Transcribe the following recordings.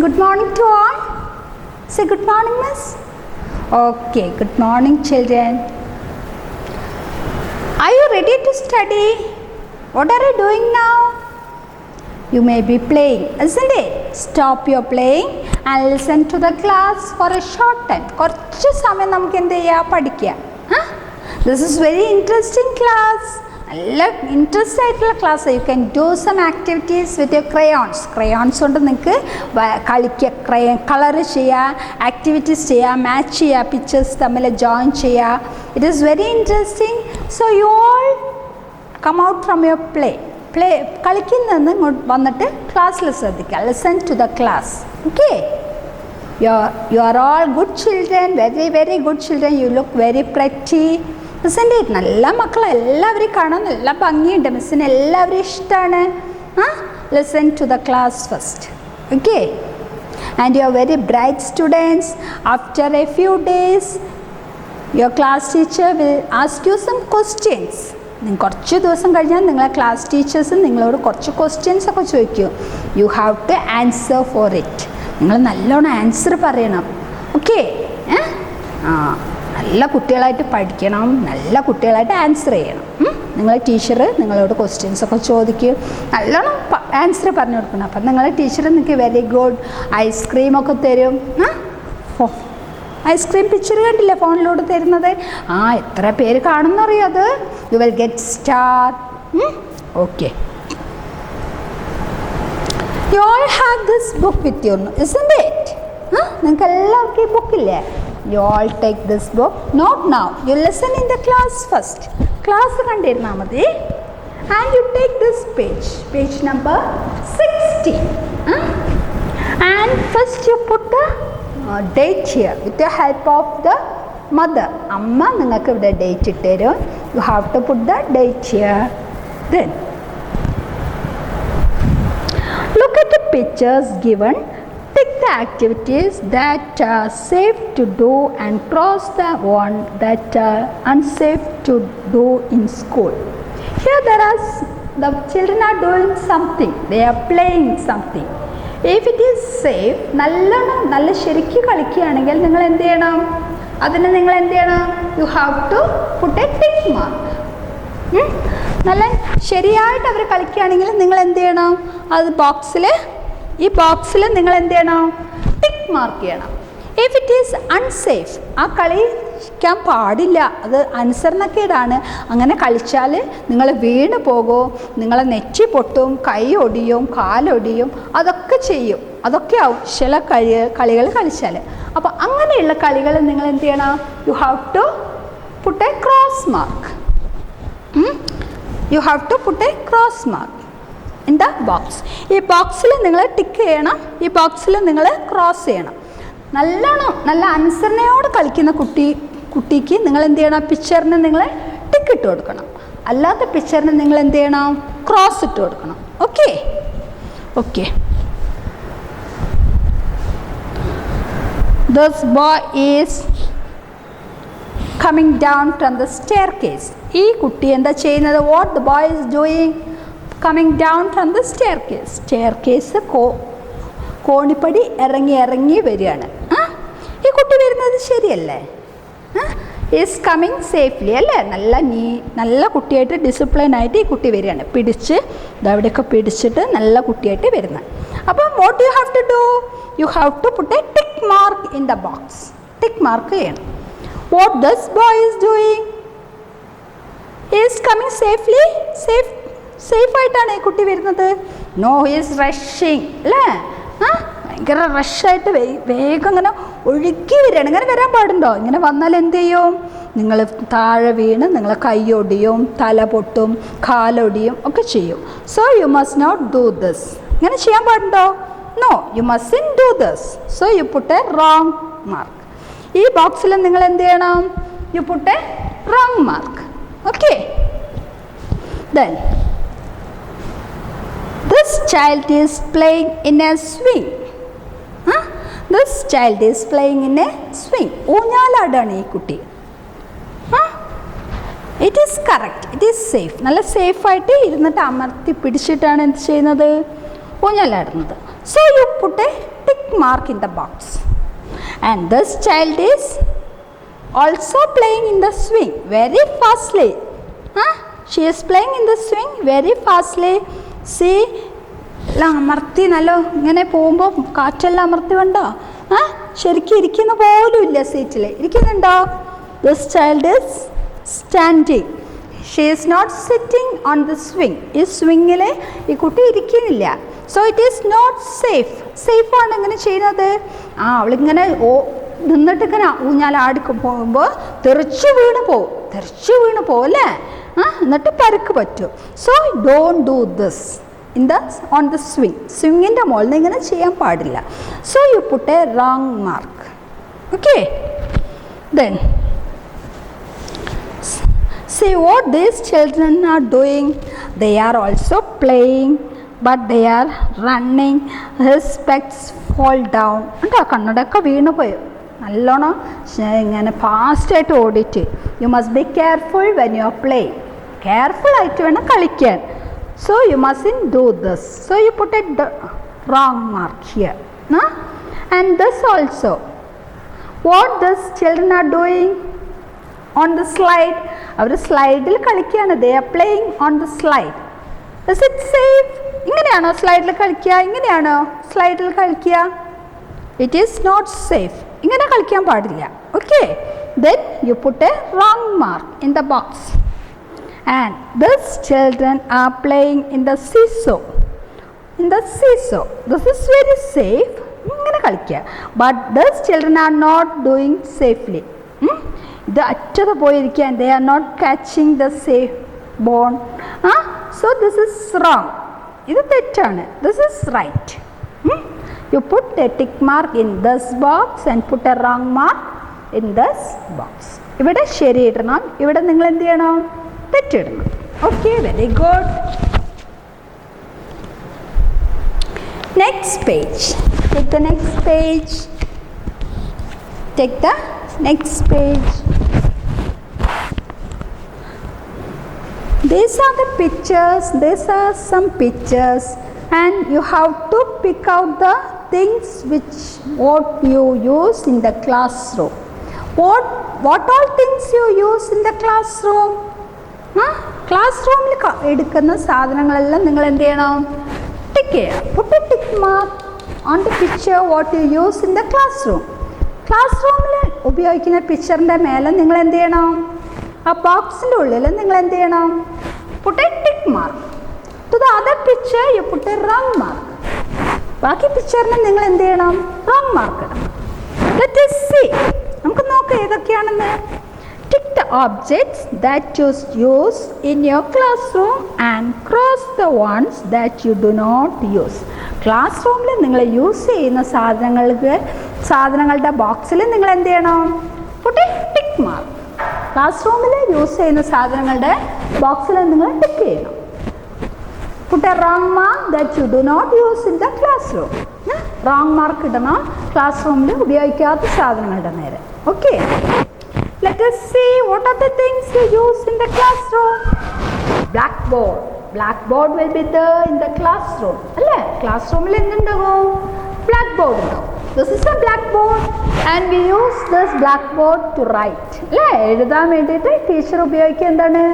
good morning to all. Say good morning, miss. Okay, good morning, children. Are you ready to study? What are you doing now? You may be playing, isn't it? Stop your playing and listen to the class for a short time. കുറച്ച് സമയം നമുക്ക് എന്ത് ചെയ്യാം, പഠിക്കാം. This is very interesting class. നല്ല interest ആയിട്ടുള്ള class. You can do some activities with your crayons. Crayons കൊണ്ട് നിങ്ങൾക്ക് കളിക്കുക, കളർ ചെയ്യുക, ആക്ടിവിറ്റീസ് ചെയ്യുക, മാച്ച് ചെയ്യുക, പിക്ചേഴ്സ് തമ്മിൽ ജോയിൻ ചെയ്യുക. It is very interesting. So you all come out from your play കളിക്കുന്നതെന്ന് ഇങ്ങോട്ട് വന്നിട്ട് ക്ലാസ്സിൽ ശ്രദ്ധിക്കുക. Listen to the class. Okay, you are all good children, very very good children. You look very pretty. മിസ്സിൻ്റെ നല്ല മക്കളെ എല്ലാവരെയും കാണാൻ നല്ല ഭംഗിയുണ്ട്. മിസ്സിന് എല്ലാവരെയും ഇഷ്ടമാണ്. Listen to the class first. Okay, and you are very bright students. After a few days your class teacher will ask you some questions. കുറച്ച് ദിവസം കഴിഞ്ഞാൽ നിങ്ങളെ ക്ലാസ് ടീച്ചേഴ്സ് നിങ്ങളോട് കുറച്ച് ക്വസ്റ്റ്യൻസ് ഒക്കെ ചോദിക്കും. You have to answer for it. നിങ്ങൾ നല്ലോണം ആൻസർ പറയണം. ഓക്കെ, നല്ല കുട്ടികളായിട്ട് പഠിക്കണം, നല്ല കുട്ടികളായിട്ട് ആൻസർ ചെയ്യണം. നിങ്ങളെ ടീച്ചർ നിങ്ങളോട് ക്വസ്റ്റ്യൻസ് ഒക്കെ ചോദിക്കും, നല്ലോണം ആൻസർ പറഞ്ഞു കൊടുക്കണം. അപ്പം നിങ്ങളെ ടീച്ചർ നിങ്ങൾക്ക് വെരി ഗുഡ് ഐസ്ക്രീമൊക്കെ തരും. ഐസ്ക്രീം പിക്ചർ കണ്ടില്ലേ ഫോണിലൂടെ തരുന്നത്? എത്ര പേര് കാണുന്നറിയോ അത്? You will get star. Okay, you all have this book with you, isn't it? നിങ്ങൾക്ക് എല്ലാവർക്കും ഈ ബുക്കില്ലേ? You all take this book. Not now. You listen in the class first. Class കണ്ടിരുന്നാൽ മതി. And you take this page number 60. And first you put the date here with the help of the mother. അമ്മ നിങ്ങൾക്ക് ഇവിടെ date ഇട്ട് തരും. You have to put the date here. Then look at the pictures given. Take the activities that are safe to do and cross the one that are unsafe to do in school. Here the children are doing something. They are playing something. If it is safe, നല്ല ശരിക്ക് കളിക്കുകയാണെങ്കിൽ നിങ്ങൾ എന്ത് ചെയ്യണം? അതിന് നിങ്ങൾ എന്ത് ചെയ്യണം? You have to put a tick mark. നല്ല ശരിയായിട്ട് അവർ കളിക്കുകയാണെങ്കിൽ നിങ്ങൾ എന്ത് ചെയ്യണം? അത് ഈ ബോക്സിൽ നിങ്ങൾ എന്ത് ചെയ്യണം? ടിക്ക് മാർക്ക് ചെയ്യണം. ഇഫ് ഇറ്റ് ഈസ് അൺസേഫ്, ആ കളിക്കാൻ പാടില്ല, അത് അനുസരണക്കേടാണ്, അങ്ങനെ കളിച്ചാൽ നിങ്ങൾ വീണ് പോകും, നിങ്ങളെ നെറ്റി പൊട്ടും, കൈ ഒടിയും, കാലൊടിയും, അതൊക്കെ ചെയ്യും. അതൊക്കെ ആവും ചില കളികൾ കളിച്ചാൽ. അപ്പോൾ അങ്ങനെയുള്ള കളികൾ നിങ്ങൾ എന്ത് ചെയ്യണം? You have to put a cross mark. You have to put a cross mark in the box. ഈ ബോക്സിൽ നിങ്ങൾ ടിക്ക് ചെയ്യണം, ഈ ബോക്സിൽ നിങ്ങൾ ക്രോസ് ചെയ്യണം. നല്ല അനുസരണയോടെ കളിക്കുന്ന കുട്ടിക്ക് നിങ്ങൾ എന്ത് ചെയ്യണം? പിക്ചറിന് നിങ്ങൾ ടിക്ക് ഇട്ട് കൊടുക്കണം. അല്ലാത്ത പിക്ചറിന് നിങ്ങൾ എന്ത് ചെയ്യണം? ക്രോസ് ഇട്ട് കൊടുക്കണം. Okay okay. This boy is coming down from the staircase. ഈ കുട്ടി എന്താ ചെയ്യുന്നത്? What the boy is doing? Coming down from the staircase. Staircase കോണിപ്പടി ഇറങ്ങി വരികയാണ്. ഈ കുട്ടി വരുന്നത് ശരിയല്ലേ? ഈസ് കമ്മിങ് സേഫ്ലി അല്ലേ? നല്ല കുട്ടിയായിട്ട് ഡിസിപ്ലിനായിട്ട് ഈ കുട്ടി വരികയാണ്. ഇതവിടെയൊക്കെ പിടിച്ചിട്ട് നല്ല കുട്ടിയായിട്ട് വരുന്നത്. അപ്പം what you have to do? You have to put a tick mark in the box. Tick mark ചെയ്യണം. What this boy is doing? Is coming safely. സേഫായിട്ടാണ് ഈ കുട്ടി വരുന്നത്. നോ, ഈസ് റഷിങ് അല്ലേ? ഭയങ്കര റഷായിട്ട് വേഗം ഇങ്ങനെ ഒഴുകി വരികയാണ്. ഇങ്ങനെ വരാൻ പാടുണ്ടോ? ഇങ്ങനെ വന്നാൽ എന്ത് ചെയ്യും? നിങ്ങൾ താഴെ വീണ് നിങ്ങളെ കൈയൊടിയും, തല പൊട്ടും, കാലൊടിയും ഒക്കെ ചെയ്യും. So you must not do this. ഇങ്ങനെ ചെയ്യാൻ പാടുണ്ടോ? No, you mustn't do this. So you put a wrong mark. ഈ ബോക്സിൽ നിങ്ങൾ എന്ത് ചെയ്യണം? You put a wrong mark. Okay. Then this child is playing in a swing. This child is playing in a swing. ഊഞ്ഞാലാടാണ് ഈ കുട്ടി. It is correct, it is safe. നല്ല സേഫായിട്ട് ഇരുന്നിട്ട് അമർത്തി പിടിച്ചിട്ടാണ് എന്ത് ചെയ്യുന്നത്? ഊഞ്ഞാലാടുന്നത്. So you put a tick mark in the box. And this child is also playing in the swing very fastly. She is playing in the swing very fastly. See, എല്ലാം അമർത്തി നല്ല ഇങ്ങനെ പോകുമ്പോൾ കാറ്റെല്ലാം അമർത്തി വേണ്ടോ? ശരിക്കും ഇരിക്കുന്ന പോലും ഇല്ല സീറ്റിൽ. ഇരിക്കുന്നുണ്ടോ? This child is standing. She is not sitting on the swing. ഈ സ്വിങ്ങിൽ ഈ കുട്ടി ഇരിക്കുന്നില്ല. So it is not safe. സേഫാണ് ഇങ്ങനെ ചെയ്യുന്നത്. അവളിങ്ങനെ നിന്നിട്ട് ഇങ്ങനെ ഊഞ്ഞാലാടി പോകുമ്പോൾ തെറിച്ച് വീണ് പോവും അല്ലേ? എന്നിട്ട് പരുക്ക് പറ്റും. So don't do this on the swing. സ്വിങ്ങിൻ്റെ മുകളിൽ ഇങ്ങനെ ചെയ്യാൻ പാടില്ല. So you put a wrong mark. Okay, then see what these children are doing. They are also playing, but they are running. His specs fall down. കണ്ണടയൊക്കെ വീണ് പോയി. നല്ലോണം ഇങ്ങനെ ഫാസ്റ്റായിട്ട് ഓടിയിട്ട്. You must be careful when you are playing. Careful ആയിട്ട് വേണം കളിക്കാൻ. So you mustn't do this. So you put a wrong mark here. And this also. What these children are doing on the slide? Our slide il kalikana. They are playing on the slide. Is it safe? Inganeyano slide il kalikya? Inganeyano slide il kalikya? It is not safe. Ingane kalikyan paadilla. Okay. Then you put a wrong mark in the box. And these children are playing in the seesaw. This is very safe. But these children are not doing safely. They are not catching the safe ball. So this is wrong. This is right. You put a tick mark in this box and put a wrong mark in this box. ഇവിടെ ശരി ഇടണം. ഇവിടെ നിങ്ങൾ എന്ത് ചെയ്യണം? തെറ്റിടണം. Okay, very good. Next page. Take the next page. Take the next page. These are the pictures. These are some pictures, and you have to pick out the things what you use in the classroom. What all things you use in the classroom? Class റൂമിൽ എടുക്കുന്ന സാധനങ്ങളെല്ലാം നിങ്ങൾ എന്ത് ചെയ്യണം? Tick ചെയ്യണം. Put a tick mark on the picture what you use in the class room. Class റൂമിൽ ഉപയോഗിക്കുന്ന പിക്ചറിൻ്റെ മേലെ നിങ്ങൾ എന്ത് ചെയ്യണം? ആ ബോക്സിൻ്റെ ഉള്ളിൽ നിങ്ങൾ എന്ത് ചെയ്യണം? Put a tick mark. To the other picture you put a wrong mark. ബാക്കി പിക്ചറിന് നിങ്ങൾ എന്ത് ചെയ്യണം? റോങ് മാർക്ക് ഇടണം. Let us see. നമുക്ക് നോക്കാം ഏതൊക്കെയാണെന്ന്. Tick the objects that you use in your classroom and cross the ones that you do not use. Class റൂമിൽ നിങ്ങൾ യൂസ് ചെയ്യുന്ന സാധനങ്ങളുടെ ബോക്സിൽ നിങ്ങൾ എന്ത് ചെയ്യണം? Put a tick mark. Class റൂമിൽ യൂസ് ചെയ്യുന്ന സാധനങ്ങളുടെ ബോക്സിൽ നിങ്ങൾ ടിക്ക് ചെയ്യണം. Put a wrong mark that you do not use in the class room. Wrong mark ഇടണം ക്ലാസ് റൂമിൽ ഉപയോഗിക്കാത്ത സാധനങ്ങളുടെ നേരെ. Okay, let us see what are the things you use in the classroom. Blackboard will be there in the classroom. Alle classroom il endundagum? Blackboard undagum. This is a blackboard and we use this blackboard to write. Alle ezhuthan vendite teacher ubhayikka endana?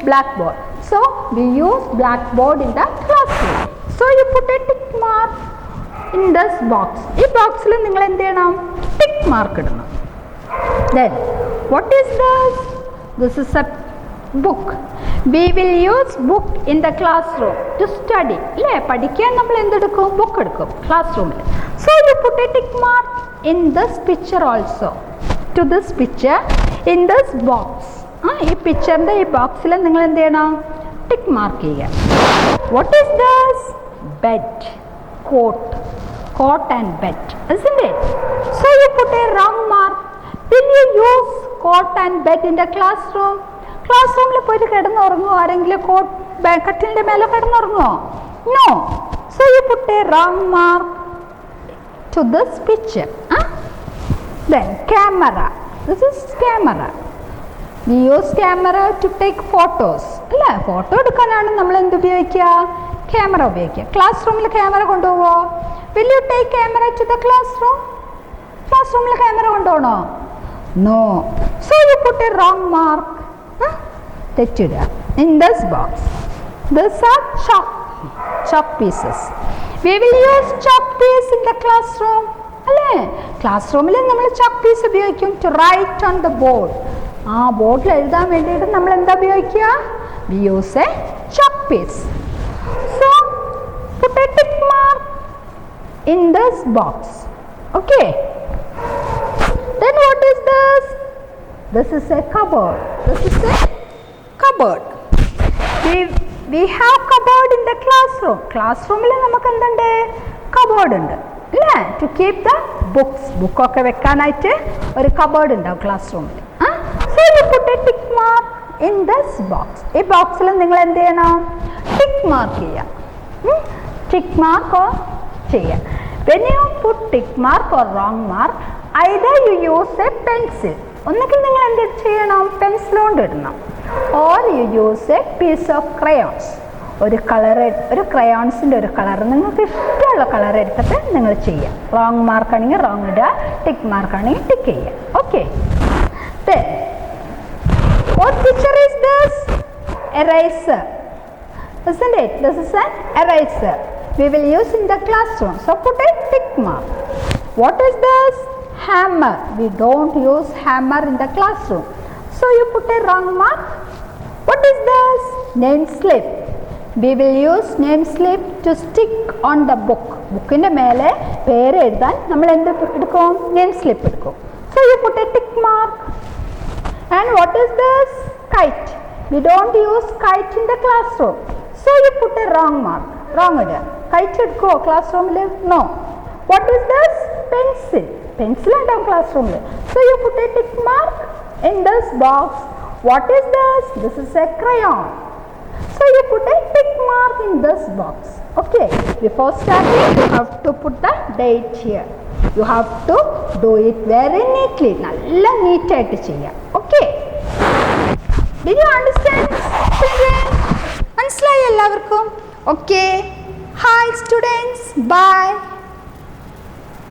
Blackboard. So we use blackboard in the classroom. So you put a tick mark in this box. Ee box il ningal endu cheyanam? Tick mark idanam. Then what is this? This is a book. We will use book in the classroom to study. അല്ലേ, പഠിക്കാൻ നമ്മൾ എന്തെടുക്കും? Book എടുക്കും class റൂമിൽ. So you put a tick mark in this picture also. To this picture in this box. ഈ പിക്ചറിൻ്റെ ഈ ബോക്സിൽ നിങ്ങൾ എന്ത് ചെയ്യണം? ടിക്ക് മാർക്ക് ചെയ്യുക. What is this? Bed. Coat and bed, isn't it? So you put a wrong mark. Will you use coat and bed in the classroom? Class റൂമിൽ പോയിട്ട് കിടന്നുറങ്ങുമോ ആരെങ്കിലും? കട്ടിലിൻ്റെ മേലെ കിടന്നുറങ്ങുമോ? No. So you put a wrong mark to this picture. Then camera. This is camera. We use camera to take photos. അല്ലേ, photo എടുക്കാനാണ് നമ്മൾ എന്ത് ഉപയോഗിക്കുക? Camera ഉപയോഗിക്കുക. ക്ലാസ് റൂമിൽ camera കൊണ്ടുപോകുമോ? will you take camera to the classroom? Classroom le camera kondono? No. So you put a wrong mark. Tettida in this box. These are chalk pieces. We will use chalk piece in the classroom. അല്ലേ ക്ലാസ്റൂമിൽ നമ്മൾ chalk piece ഉപയോഗിക്കും to write on the board. ആ ബോർഡിൽ എഴുതാൻ വേണ്ടിയിട്ട് നമ്മൾ എന്താ ഉപയോഗിക്കുക? We use a chalk piece. So put a tick mark in this box. Okay. Then what is this? This is a cupboard. This is a cupboard. We have cupboard in the classroom. Classroomil namakku endund? Cupboard undu. അല്ലേ to keep the books. ബുക്കൊക്കെ വെക്കാനായിട്ട് ഒരു cupboard ഉണ്ടാവും ക്ലാസ്റൂമിൽ. So you put a tick mark in this box. ഈ ബോക്സിൽ നിങ്ങൾ എന്ത് ചെയ്യണം? ടിക്ക് മാർക്ക് ചെയ്യാം. ടിക്ക് മാർക്ക് ചെയ്യാം. When you put tick mark or wrong mark either you use a pencil. ഒന്നുകിൽ നിങ്ങൾ എന്ത് ചെയ്യണം? പെൻസിൽ കൊണ്ട് ഇടണം. Or you use a piece of crayons. ഒരു ക്രയോൺസിൻ്റെ ഒരു കളർ നിങ്ങൾക്ക് ഇഷ്ടമുള്ള കളർ എടുത്തിട്ട് നിങ്ങൾ ചെയ്യുക. റോങ് മാർക്കാണെങ്കിൽ റോങ് ഇടുക, ടിക്ക് മാർക്കാണെങ്കിൽ ടിക്ക് ചെയ്യുക. Okay. What picture is this? Eraser. Isn't it? This is an eraser. We will use in the classroom. So put a tick mark. What is this? Hammer. We don't use hammer in the classroom. So you put a wrong mark. What is this? Name slip. We will use name slip to stick on the book. ബുക്കിൻ്റെ മേലെ പേര് എഴുതാൻ നമ്മൾ എന്ത് എടുക്കും? Name slip എടുക്കും. So you put a tick mark. And what is this? Kite. We don't use kite in the classroom. So you put a wrong mark. Wrong ഇടുക. KITE എടുക്കുമോ ക്ലാസ്റൂമിൽ? No. What is this? Pencil. Pencil ഉണ്ടാവും ക്ലാസ്റൂമിൽ. So you put a tick mark in this box. What is this? This is a crayon. So you put a tick mark in this box. Okay. Before starting, you have to put the date here. You have to do it very neatly. നല്ല നീറ്റായിട്ട് ചെയ്യാം. Okay. Did you understand, children? മനസ്സിലായി എല്ലാവർക്കും? Okay. Hi students. Bye.